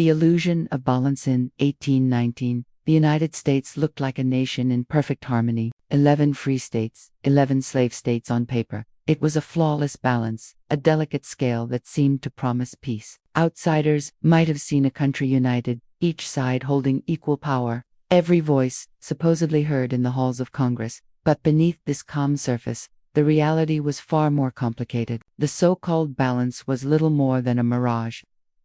The illusion of balance. In 1819, the United States looked like a nation in perfect harmony, 11 free states, 11 slave states on paper. It was a flawless balance, a delicate scale that seemed to promise peace. Outsiders might have seen a country united, each side holding equal power, every voice supposedly heard in the halls of Congress. But beneath this calm surface, the reality was far more complicated. The so-called balance was little more than a mirage,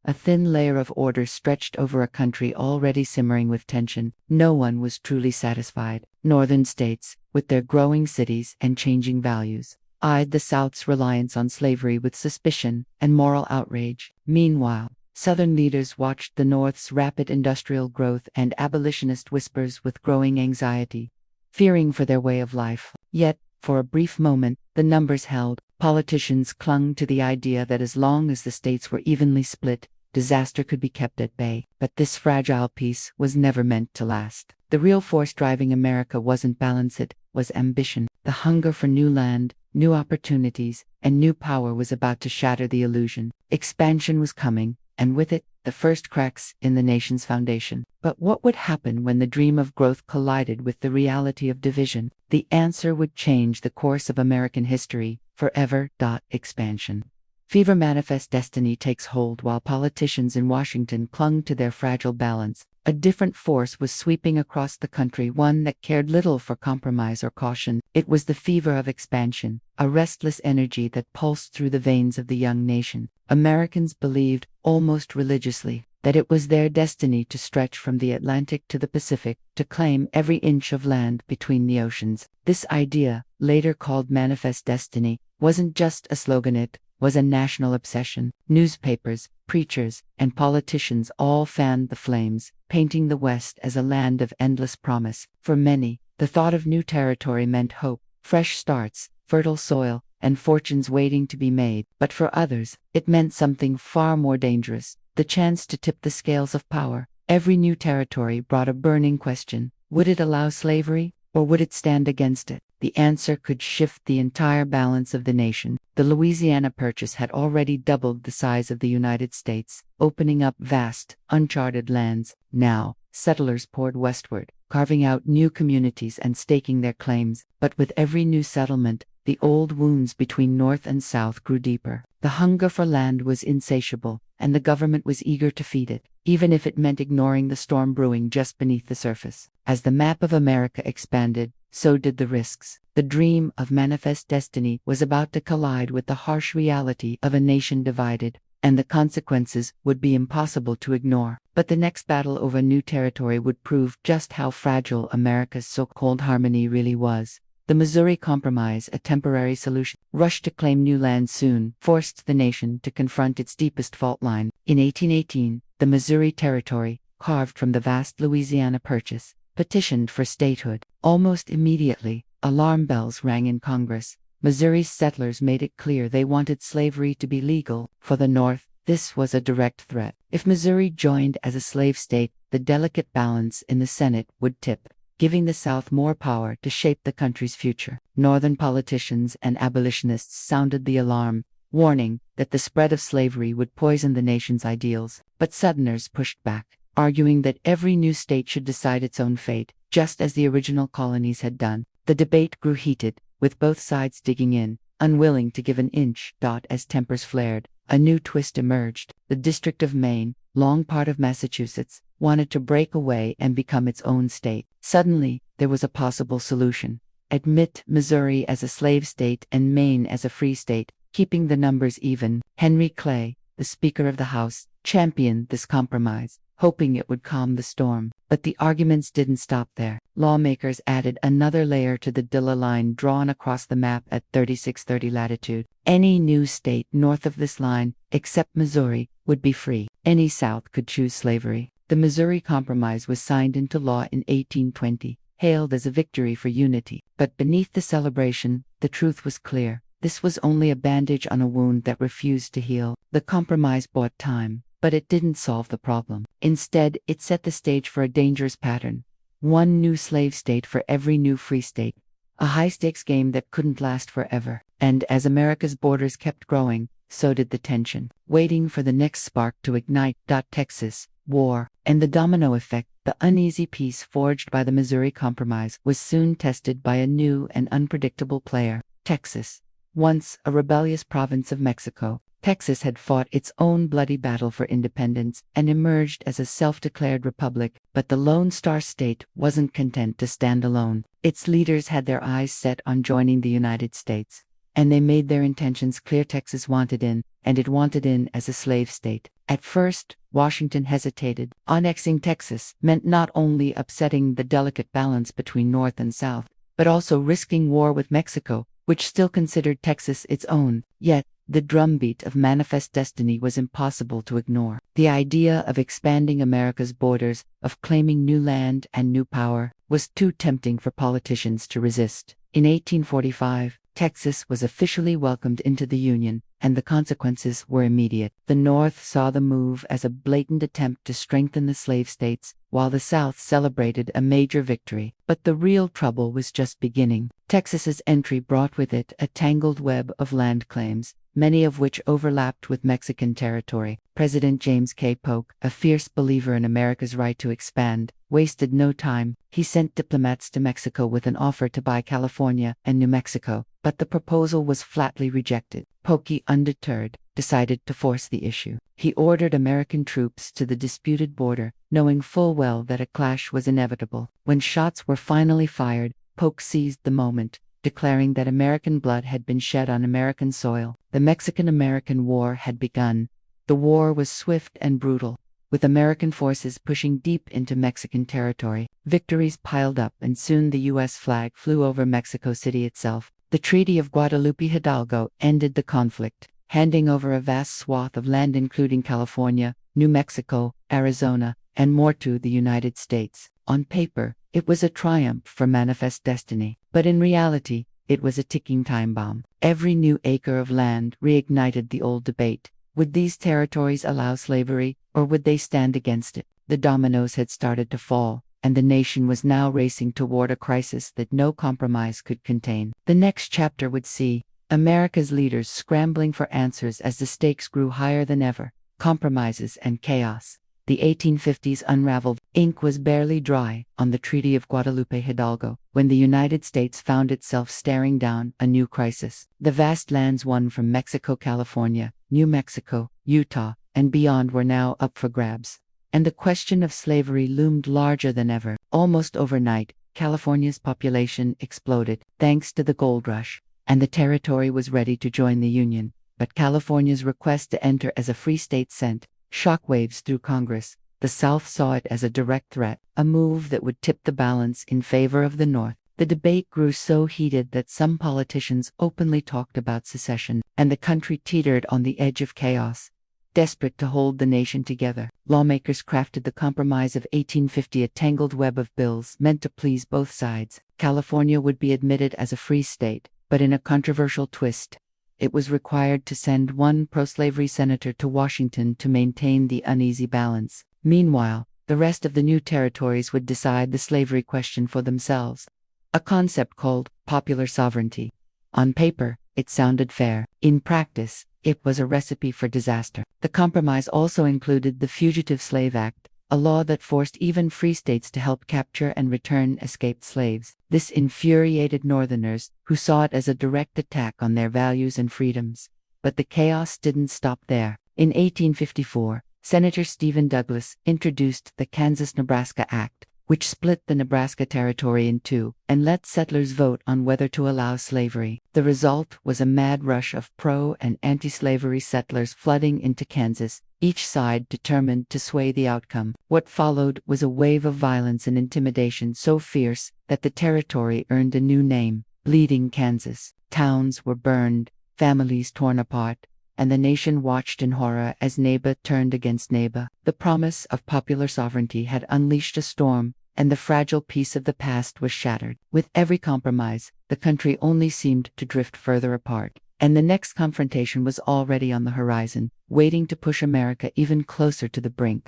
a thin layer of order stretched over a country already simmering with tension. No one was truly satisfied. Northern states, with their growing cities and changing values, eyed the South's reliance on slavery with suspicion and moral outrage. Meanwhile, Southern leaders watched the North's rapid industrial growth and abolitionist whispers with growing anxiety, fearing for their way of life. Yet, for a brief moment, the numbers held. Politicians clung to the idea that as long as the states were evenly split, disaster could be kept at bay. But this fragile peace was never meant to last. The real force driving America wasn't balance, it was ambition. The hunger for new land, new opportunities, and new power was about to shatter the illusion. Expansion was coming, and with it, the first cracks in the nation's foundation. But what would happen when the dream of growth collided with the reality of division? The answer would change the course of American history forever. Expansion. Fever manifest destiny takes hold while politicians in Washington clung to their fragile balance. A different force was sweeping across the country, one that cared little for compromise or caution. It was the fever of expansion, a restless energy that pulsed through the veins of the young nation. Americans believed, almost religiously, that it was their destiny to stretch from the Atlantic to the Pacific, to claim every inch of land between the oceans. This idea, later called manifest destiny, wasn't just a slogan, it was a national obsession. Newspapers, preachers, and politicians all fanned the flames, painting the West as a land of endless promise. For many, the thought of new territory meant hope, fresh starts, fertile soil, and fortunes waiting to be made. But for others, it meant something far more dangerous, the chance to tip the scales of power. Every new territory brought a burning question: would it allow slavery, or would it stand against it? The answer could shift the entire balance of the nation. The Louisiana Purchase had already doubled the size of the United States, opening up vast, uncharted lands. Now, settlers poured westward, carving out new communities and staking their claims. But with every new settlement, the old wounds between North and South grew deeper. The hunger for land was insatiable, and the government was eager to feed it, even if it meant ignoring the storm brewing just beneath the surface. As the map of America expanded, so did the risks. The dream of manifest destiny was about to collide with the harsh reality of a nation divided, and the consequences would be impossible to ignore. But the next battle over new territory would prove just how fragile America's so-called harmony really was. The Missouri Compromise, a temporary solution, rushed to claim new land soon forced the nation to confront its deepest fault line. In 1818, the Missouri Territory, carved from the vast Louisiana Purchase, petitioned for statehood. Almost immediately, alarm bells rang in Congress. Missouri's settlers made it clear they wanted slavery to be legal. For the North, this was a direct threat. If Missouri joined as a slave state, the delicate balance in the Senate would tip, giving the South more power to shape the country's future. Northern politicians and abolitionists sounded the alarm, warning that the spread of slavery would poison the nation's ideals. But Southerners pushed back, arguing that every new state should decide its own fate, just as the original colonies had done. The debate grew heated, with both sides digging in, unwilling to give an inch. As tempers flared, a new twist emerged. The District of Maine, long part of Massachusetts, wanted to break away and become its own state. Suddenly, there was a possible solution: admit Missouri as a slave state and Maine as a free state, keeping the numbers even. Henry Clay, the Speaker of the House, championed this compromise, hoping it would calm the storm. But the arguments didn't stop there. Lawmakers added another layer to the Dilla line drawn across the map at 3630 latitude. Any new state north of this line, except Missouri, would be free. Any South could choose slavery. The Missouri Compromise was signed into law in 1820, hailed as a victory for unity. But beneath the celebration, the truth was clear. This was only a bandage on a wound that refused to heal. The compromise bought time, but it didn't solve the problem. Instead, it set the stage for a dangerous pattern: one new slave state for every new free state. A high-stakes game that couldn't last forever. And as America's borders kept growing, so did the tension. Waiting for the next spark to ignite. Texas, war, and the domino effect. The uneasy peace forged by the Missouri Compromise was soon tested by a new and unpredictable player, Texas. Once a rebellious province of Mexico, Texas had fought its own bloody battle for independence and emerged as a self-declared republic, but the Lone Star State wasn't content to stand alone. Its leaders had their eyes set on joining the United States, and they made their intentions clear. Texas wanted in, and it wanted in as a slave state. At first, Washington hesitated. Annexing Texas meant not only upsetting the delicate balance between North and South, but also risking war with Mexico, which still considered Texas its own. Yet, the drumbeat of manifest destiny was impossible to ignore. The idea of expanding America's borders, of claiming new land and new power, was too tempting for politicians to resist. In 1845, Texas was officially welcomed into the Union, and the consequences were immediate. The North saw the move as a blatant attempt to strengthen the slave states, while the South celebrated a major victory. But the real trouble was just beginning. Texas's entry brought with it a tangled web of land claims, many of which overlapped with Mexican territory. President James K. Polk, a fierce believer in America's right to expand, wasted no time. He sent diplomats to Mexico with an offer to buy California and New Mexico, but the proposal was flatly rejected. Polk, undeterred, decided to force the issue. He ordered American troops to the disputed border, knowing full well that a clash was inevitable. When shots were finally fired, Polk seized the moment, declaring that American blood had been shed on American soil. The Mexican-American War had begun. The war was swift and brutal, with American forces pushing deep into Mexican territory. Victories piled up, and soon the U.S. flag flew over Mexico City itself. The Treaty of Guadalupe Hidalgo ended the conflict, handing over a vast swath of land including California, New Mexico, Arizona, and more to the United States. On paper, it was a triumph for manifest destiny, but in reality, it was a ticking time bomb. Every new acre of land reignited the old debate. Would these territories allow slavery, or would they stand against it? The dominoes had started to fall, and the nation was now racing toward a crisis that no compromise could contain. The next chapter would see America's leaders scrambling for answers as the stakes grew higher than ever. Compromises and chaos. The 1850s unraveled. Ink was barely dry on the Treaty of Guadalupe Hidalgo when the United States found itself staring down a new crisis. The vast lands won from Mexico, California, New Mexico, Utah, and beyond were now up for grabs. And the question of slavery loomed larger than ever. Almost overnight, California's population exploded, thanks to the gold rush, and the territory was ready to join the Union. But California's request to enter as a free state sent shockwaves through Congress. The South saw it as a direct threat, a move that would tip the balance in favor of the North. The debate grew so heated that some politicians openly talked about secession, and the country teetered on the edge of chaos. Desperate to hold the nation together, lawmakers crafted the Compromise of 1850, a tangled web of bills meant to please both sides. California would be admitted as a free state, but in a controversial twist. It was required to send one pro-slavery senator to Washington to maintain the uneasy balance. Meanwhile, the rest of the new territories would decide the slavery question for themselves. A concept called popular sovereignty. On paper, it sounded fair. In practice, it was a recipe for disaster. The compromise also included the Fugitive Slave Act, a law that forced even free states to help capture and return escaped slaves. This infuriated Northerners, who saw it as a direct attack on their values and freedoms. But the chaos didn't stop there. In 1854, Senator Stephen Douglas introduced the Kansas-Nebraska Act, which split the Nebraska Territory in two and let settlers vote on whether to allow slavery. The result was a mad rush of pro- and anti-slavery settlers flooding into Kansas, each side determined to sway the outcome. What followed was a wave of violence and intimidation so fierce that the territory earned a new name, Bleeding Kansas. Towns were burned, families torn apart, and the nation watched in horror as neighbor turned against neighbor. The promise of popular sovereignty had unleashed a storm, and the fragile peace of the past was shattered. With every compromise, the country only seemed to drift further apart, and the next confrontation was already on the horizon, waiting to push America even closer to the brink.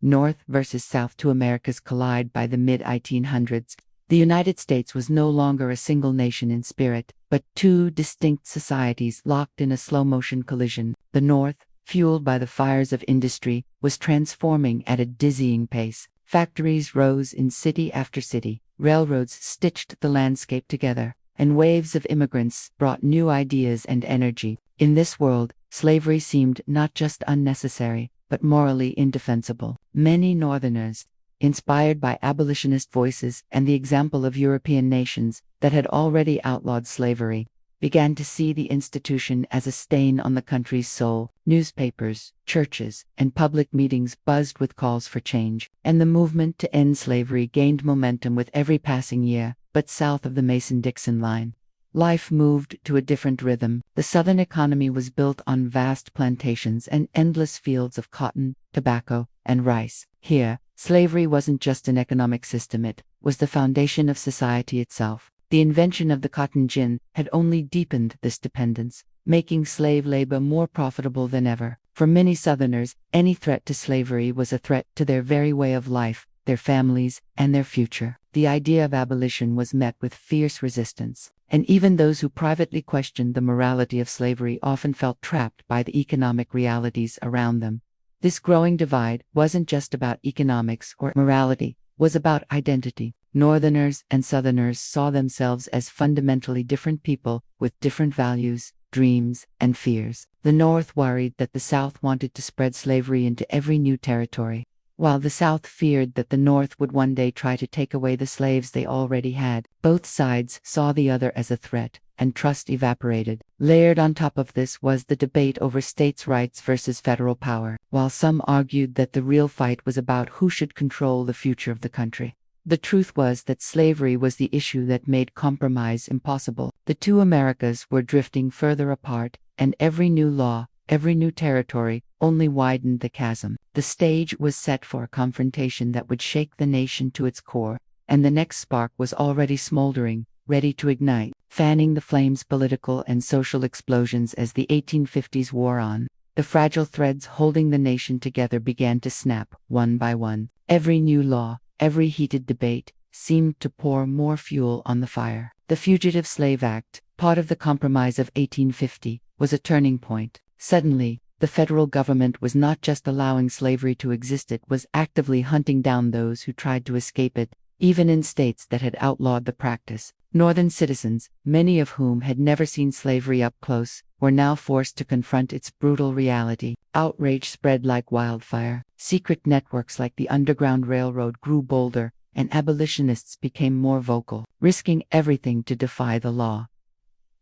North versus South. Two Americas collide. By the mid-1800s. The United States was no longer a single nation in spirit, but two distinct societies locked in a slow-motion collision. The North, fueled by the fires of industry, was transforming at a dizzying pace. Factories rose in city after city, railroads stitched the landscape together, and waves of immigrants brought new ideas and energy. In this world, slavery seemed not just unnecessary, but morally indefensible. Many Northerners, inspired by abolitionist voices and the example of European nations that had already outlawed slavery, began to see the institution as a stain on the country's soul. Newspapers, churches, and public meetings buzzed with calls for change, and the movement to end slavery gained momentum with every passing year. But south of the Mason-Dixon line, life moved to a different rhythm. The Southern economy was built on vast plantations and endless fields of cotton, tobacco, and rice. Here, slavery wasn't just an economic system, it was the foundation of society itself. The invention of the cotton gin had only deepened this dependence, making slave labor more profitable than ever. For many Southerners, any threat to slavery was a threat to their very way of life, their families, and their future. The idea of abolition was met with fierce resistance, and even those who privately questioned the morality of slavery often felt trapped by the economic realities around them. This growing divide wasn't just about economics or morality, it was about identity. Northerners and Southerners saw themselves as fundamentally different people with different values, dreams, and fears. The North worried that the South wanted to spread slavery into every new territory, while the South feared that the North would one day try to take away the slaves they already had. Both sides saw the other as a threat, and trust evaporated. Layered on top of this was the debate over states' rights versus federal power, while some argued that the real fight was about who should control the future of the country. The truth was that slavery was the issue that made compromise impossible. The two Americas were drifting further apart, and every new law, every new territory, only widened the chasm. The stage was set for a confrontation that would shake the nation to its core, and the next spark was already smoldering, ready to ignite, fanning the flames. Political and social explosions. As the 1850s wore on, the fragile threads holding the nation together began to snap, one by one. Every new law, every heated debate, seemed to pour more fuel on the fire. The Fugitive Slave Act, part of the Compromise of 1850, was a turning point. Suddenly, the federal government was not just allowing slavery to exist, it was actively hunting down those who tried to escape it, even in states that had outlawed the practice. Northern citizens, many of whom had never seen slavery up close, were now forced to confront its brutal reality. Outrage spread like wildfire. Secret networks like the Underground Railroad grew bolder, and abolitionists became more vocal, risking everything to defy the law.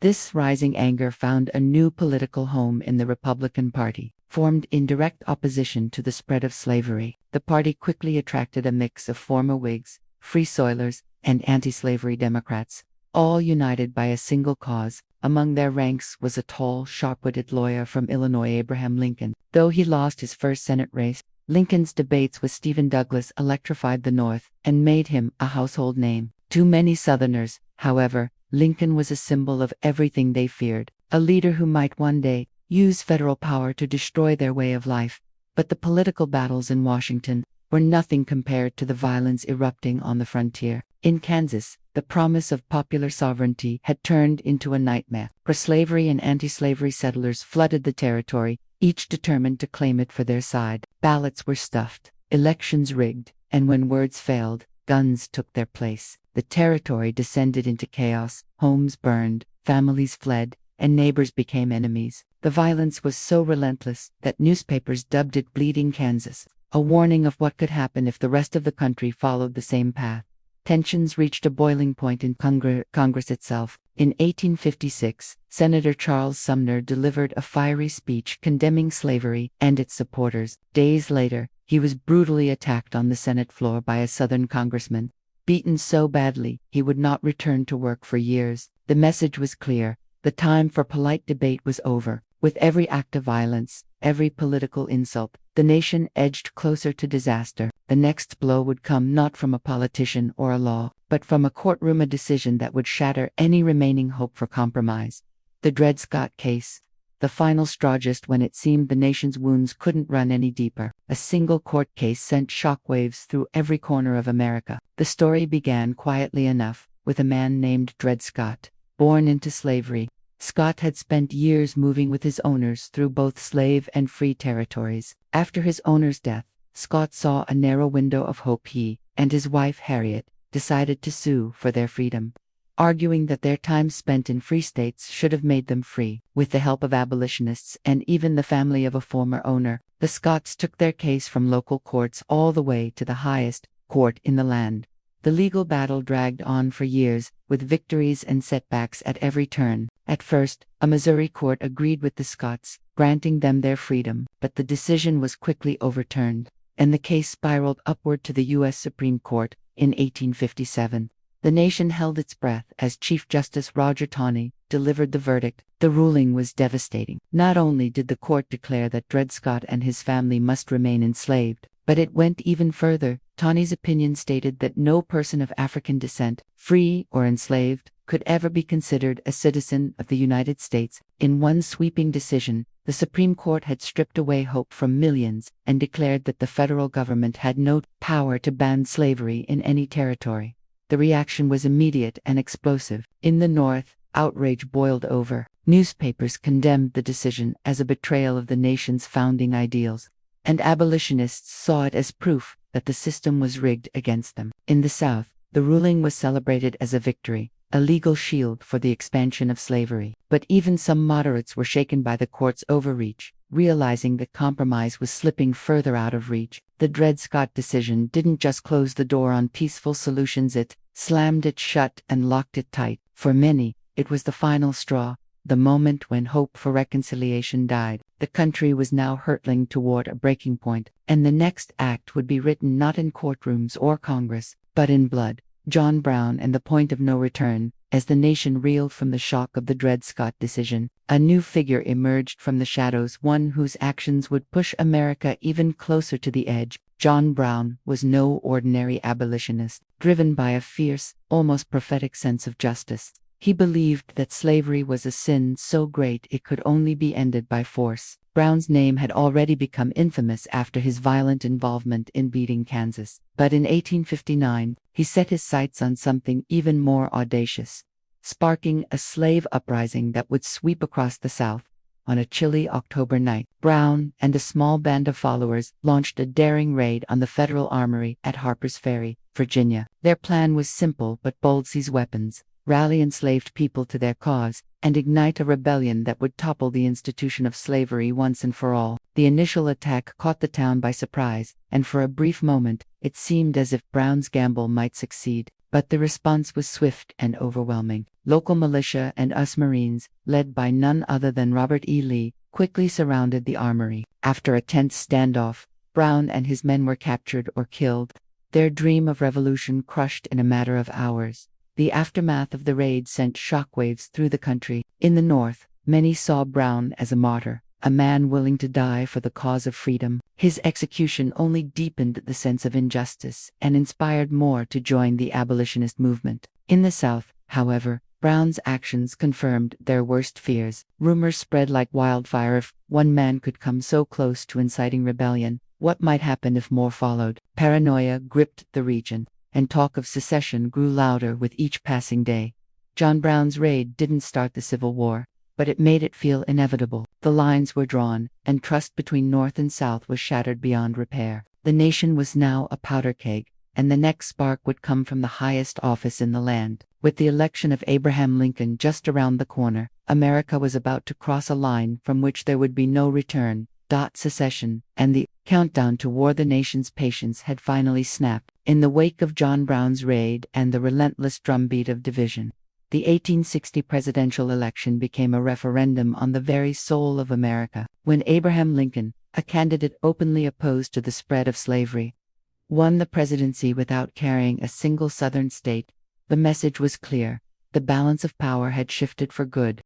This rising anger found a new political home in the Republican Party. Formed in direct opposition to the spread of slavery, the party quickly attracted a mix of former Whigs, Free Soilers, and anti-slavery Democrats, all united by a single cause. Among their ranks was a tall, sharp-witted lawyer from Illinois, Abraham Lincoln. Though he lost his first Senate race, Lincoln's debates with Stephen Douglas electrified the North and made him a household name. To many Southerners, however, Lincoln was a symbol of everything they feared, a leader who might one day use federal power to destroy their way of life. But the political battles in Washington were nothing compared to the violence erupting on the frontier. In Kansas, the promise of popular sovereignty had turned into a nightmare. Pro-slavery and anti-slavery settlers flooded the territory, each determined to claim it for their side. Ballots were stuffed, elections rigged, and when words failed, guns took their place. The territory descended into chaos, homes burned, families fled, and neighbors became enemies. The violence was so relentless that newspapers dubbed it Bleeding Kansas, a warning of what could happen if the rest of the country followed the same path. Tensions reached a boiling point in Congress itself. In 1856, Senator Charles Sumter delivered a fiery speech condemning slavery and its supporters. Days later, he was brutally attacked on the Senate floor by a Southern congressman. Beaten so badly, he would not return to work for years. The message was clear. The time for polite debate was over. With every act of violence, every political insult, the nation edged closer to disaster. The next blow would come not from a politician or a law, but from a courtroom, a decision that would shatter any remaining hope for compromise. The Dred Scott case. The final straw, just when it seemed the nation's wounds couldn't run any deeper. A single court case sent shockwaves through every corner of America. The story began quietly enough, with a man named Dred Scott, born into slavery, Scott had spent years moving with his owners through both slave and free territories. After his owner's death, Scott saw a narrow window of hope. He and his wife Harriet decided to sue for their freedom, arguing that their time spent in free states should have made them free. With the help of abolitionists and even the family of a former owner, the Scotts took their case from local courts all the way to the highest court in the land. The legal battle dragged on for years, with victories and setbacks at every turn. At first, a Missouri court agreed with the Scotts, granting them their freedom, but the decision was quickly overturned, and the case spiraled upward to the U.S. Supreme Court in 1857. The nation held its breath as Chief Justice Roger Taney delivered the verdict. The ruling was devastating. Not only did the court declare that Dred Scott and his family must remain enslaved, but it went even further. Taney's opinion stated that no person of African descent, free or enslaved, could ever be considered a citizen of the United States. In one sweeping decision, the Supreme Court had stripped away hope from millions and declared that the federal government had no power to ban slavery in any territory. The reaction was immediate and explosive. In the North, outrage boiled over. Newspapers condemned the decision as a betrayal of the nation's founding ideals, and abolitionists saw it as proof that the system was rigged against them. In the South, the ruling was celebrated as a victory, a legal shield for the expansion of slavery. But even some moderates were shaken by the court's overreach, realizing that compromise was slipping further out of reach. The Dred Scott decision didn't just close the door on peaceful solutions, it slammed it shut and locked it tight. For many, it was the final straw, the moment when hope for reconciliation died. The country was now hurtling toward a breaking point, and the next act would be written not in courtrooms or Congress, but in blood. John Brown and the point of no return. As the nation reeled from the shock of the Dred Scott decision, a new figure emerged from the shadows, one whose actions would push America even closer to the edge. John Brown was no ordinary abolitionist, driven by a fierce, almost prophetic sense of justice. He believed that slavery was a sin so great it could only be ended by force. Brown's name had already become infamous after his violent involvement in beating Kansas. But in 1859, he set his sights on something even more audacious, sparking a slave uprising that would sweep across the South. On a chilly October night, Brown and a small band of followers launched a daring raid on the federal armory at Harper's Ferry, Virginia. Their plan was simple but bold: seize weapons, rally enslaved people to their cause, and ignite a rebellion that would topple the institution of slavery once and for all. The initial attack caught the town by surprise, and for a brief moment, it seemed as if Brown's gamble might succeed. But the response was swift and overwhelming. Local militia and US Marines, led by none other than Robert E. Lee, quickly surrounded the armory. After a tense standoff, Brown and his men were captured or killed, their dream of revolution crushed in a matter of hours. The aftermath of the raid sent shockwaves through the country. In the North, many saw Brown as a martyr, a man willing to die for the cause of freedom. His execution only deepened the sense of injustice and inspired more to join the abolitionist movement. In the South, however, Brown's actions confirmed their worst fears. Rumors spread like wildfire. If one man could come so close to inciting rebellion, what might happen if more followed? Paranoia gripped the region, and talk of secession grew louder with each passing day. John Brown's raid didn't start the Civil War, but it made it feel inevitable. The lines were drawn, and trust between North and South was shattered beyond repair. The nation was now a powder keg, and the next spark would come from the highest office in the land. With the election of Abraham Lincoln just around the corner, America was about to cross a line from which there would be no return. Secession and the countdown to war. The nation's patience had finally snapped. In the wake of John Brown's raid and the relentless drumbeat of division, the 1860 presidential election became a referendum on the very soul of America. When Abraham Lincoln, a candidate openly opposed to the spread of slavery, won the presidency without carrying a single Southern state, the message was clear: the balance of power had shifted for good.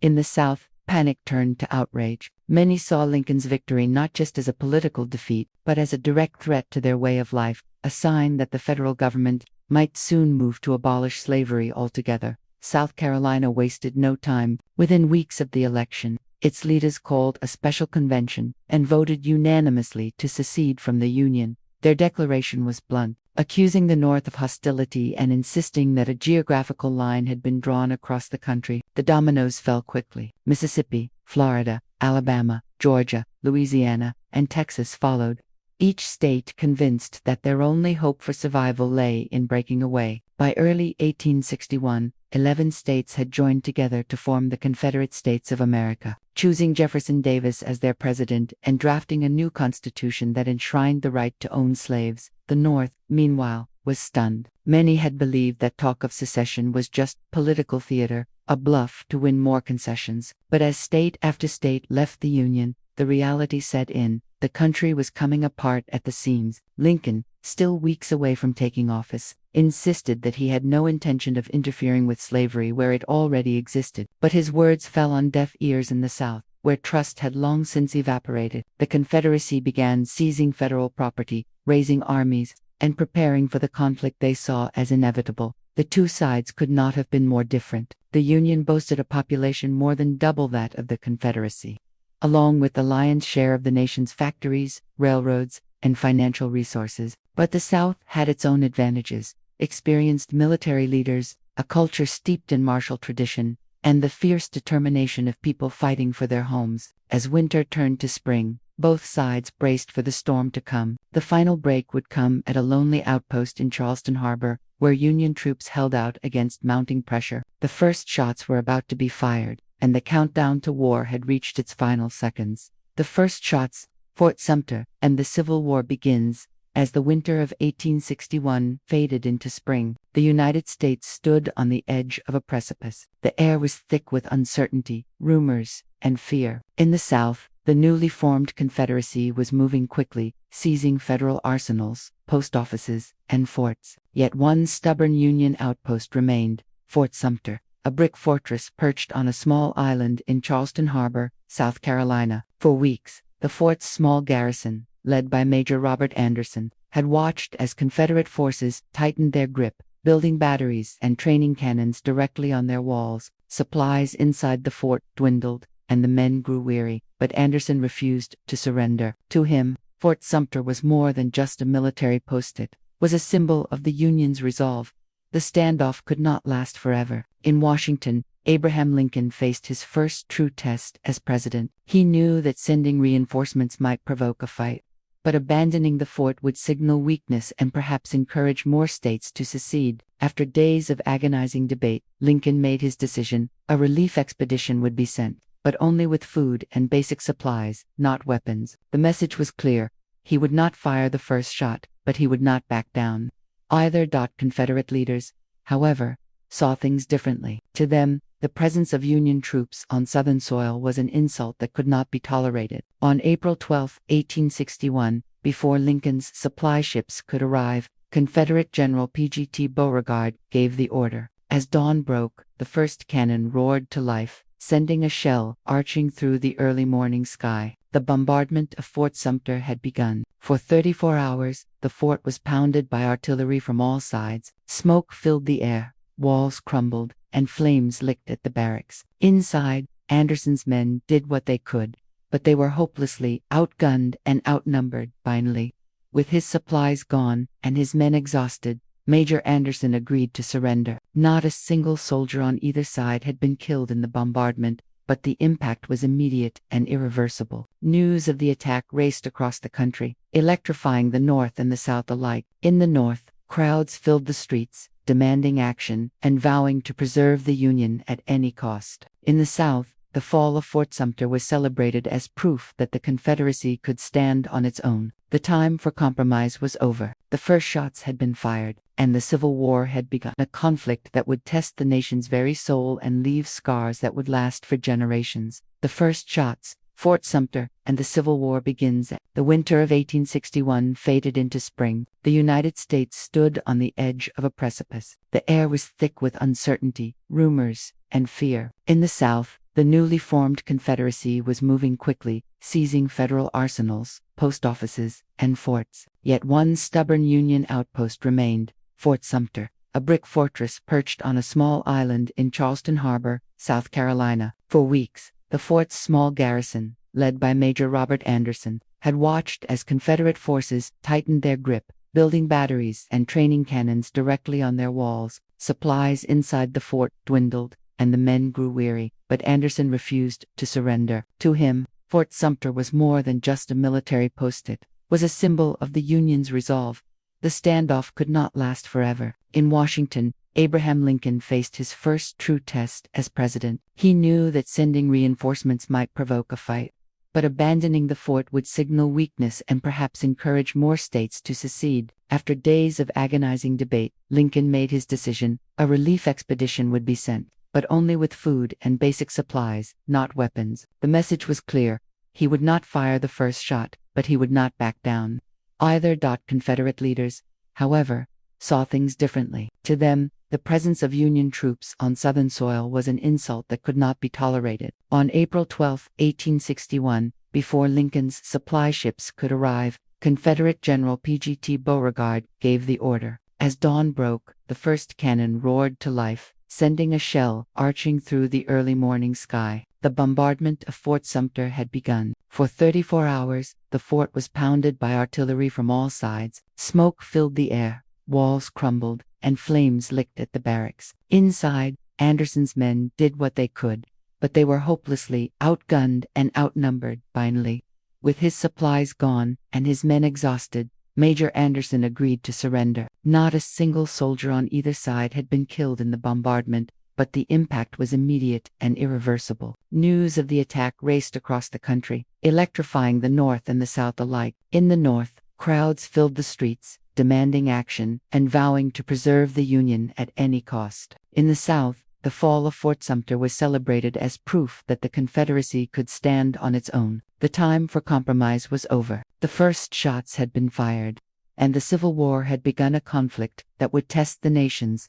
In the South, panic turned to outrage. Many saw Lincoln's victory not just as a political defeat, but as a direct threat to their way of life, a sign that the federal government might soon move to abolish slavery altogether. South Carolina wasted no time. Within weeks of the election, its leaders called a special convention and voted unanimously to secede from the Union. Their declaration was blunt: accusing the North of hostility and insisting that a geographical line had been drawn across the country. The dominoes fell quickly. Mississippi, Florida, Alabama, Georgia, Louisiana, and Texas followed, each state convinced that their only hope for survival lay in breaking away. By early 1861, 11 states had joined together to form the Confederate States of America, choosing Jefferson Davis as their president and drafting a new constitution that enshrined the right to own slaves. The North, meanwhile, was stunned. Many had believed that talk of secession was just political theater, a bluff to win more concessions. But as state after state left the Union, the reality set in. The country was coming apart at the seams. Lincoln, still weeks away from taking office, insisted that he had no intention of interfering with slavery where it already existed. But his words fell on deaf ears in the South, where trust had long since evaporated. The Confederacy began seizing federal property, raising armies, and preparing for the conflict they saw as inevitable. The two sides could not have been more different. The Union boasted a population more than double that of the Confederacy, along with the lion's share of the nation's factories, railroads, and financial resources. But the South had its own advantages: experienced military leaders, a culture steeped in martial tradition, and the fierce determination of people fighting for their homes. As winter turned to spring, both sides braced for the storm to come. The final break would come at a lonely outpost in Charleston Harbor, where Union troops held out against mounting pressure. The first shots were about to be fired, and the countdown to war had reached its final seconds. The first shots, Fort Sumter, and the Civil War begins. As the winter of 1861 faded into spring, the United States stood on the edge of a precipice. The air was thick with uncertainty, rumors, and fear. In the South, the newly formed Confederacy was moving quickly, seizing federal arsenals, post offices, and forts. Yet one stubborn Union outpost remained: Fort Sumter, a brick fortress perched on a small island in Charleston Harbor, South Carolina. For weeks, the fort's small garrison, led by Major Robert Anderson, had watched as Confederate forces tightened their grip, building batteries and training cannons directly on their walls. Supplies inside the fort dwindled, and the men grew weary, but Anderson refused to surrender. To him, Fort Sumter was more than just a military post. It was a symbol of the Union's resolve. The standoff could not last forever. In Washington, Abraham Lincoln faced his first true test as president. He knew that sending reinforcements might provoke a fight, but abandoning the fort would signal weakness and perhaps encourage more states to secede. After days of agonizing debate, Lincoln made his decision. A relief expedition would be sent, but only with food and basic supplies, not weapons. The message was clear: he would not fire the first shot, but he would not back down either. Confederate leaders, however, saw things differently. To them, the presence of Union troops on Southern soil was an insult that could not be tolerated. On April 12, 1861, before Lincoln's supply ships could arrive, Confederate General P.G.T. Beauregard gave the order. As dawn broke, the first cannon roared to life, sending a shell arching through the early morning sky. The bombardment of Fort Sumter had begun. For 34 hours, the fort was pounded by artillery from all sides. Smoke filled the air, walls crumbled, and flames licked at the barracks. Inside, Anderson's men did what they could, but they were hopelessly outgunned and outnumbered. Finally, with his supplies gone and his men exhausted, Major Anderson agreed to surrender. Not a single soldier on either side had been killed in the bombardment, but the impact was immediate and irreversible. News of the attack raced across the country, electrifying the North and the South alike. In the North, crowds filled the streets, demanding action and vowing to preserve the Union at any cost. In the South, the fall of Fort Sumter was celebrated as proof that the Confederacy could stand on its own. The time for compromise was over. The first shots had been fired, and the Civil War had begun, a conflict that would test the nation's very soul and leave scars that would last for generations. The first shots, Fort Sumter, and the Civil War begins. The winter of 1861 faded into spring. The United States stood on the edge of a precipice. The air was thick with uncertainty, rumors, and fear. In the South, the newly formed Confederacy was moving quickly, seizing federal arsenals, post offices, and forts. Yet one stubborn Union outpost remained: Fort Sumter, a brick fortress perched on a small island in Charleston Harbor, South Carolina. For weeks, the fort's small garrison, led by Major Robert Anderson, had watched as Confederate forces tightened their grip, building batteries and training cannons directly on their walls. Supplies inside the fort dwindled, and the men grew weary, but Anderson refused to surrender. To him, Fort Sumter was more than just a military post. It was a symbol of the Union's resolve. The standoff could not last forever. In Washington, Abraham Lincoln faced his first true test as president. He knew that sending reinforcements might provoke a fight, but abandoning the fort would signal weakness and perhaps encourage more states to secede. After days of agonizing debate, Lincoln made his decision. A relief expedition would be sent, but only with food and basic supplies, not weapons. The message was clear. He would not fire the first shot, but he would not back down either. Confederate leaders, however, saw things differently. To them, the presence of Union troops on Southern soil was an insult that could not be tolerated. On April 12, 1861, before Lincoln's supply ships could arrive, Confederate General P.G.T. Beauregard gave the order. As dawn broke, the first cannon roared to life, sending a shell arching through the early morning sky. The bombardment of Fort Sumter had begun. For 34 hours, the fort was pounded by artillery from all sides. Smoke filled the air, walls crumbled, and flames licked at the barracks. Inside, Anderson's men did what they could, but they were hopelessly outgunned and outnumbered. Finally, with his supplies gone and his men exhausted, Major Anderson agreed to surrender. Not a single soldier on either side had been killed in the bombardment, but the impact was immediate and irreversible. News of the attack raced across the country, electrifying the North and the South alike. In the North, crowds filled the streets, demanding action and vowing to preserve the Union at any cost. In the South, the fall of Fort Sumter was celebrated as proof that the Confederacy could stand on its own. The time for compromise was over. The first shots had been fired, and the Civil War had begun, a conflict that would test the nation's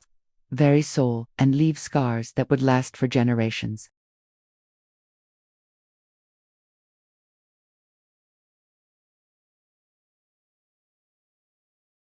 very soul and leave scars that would last for generations.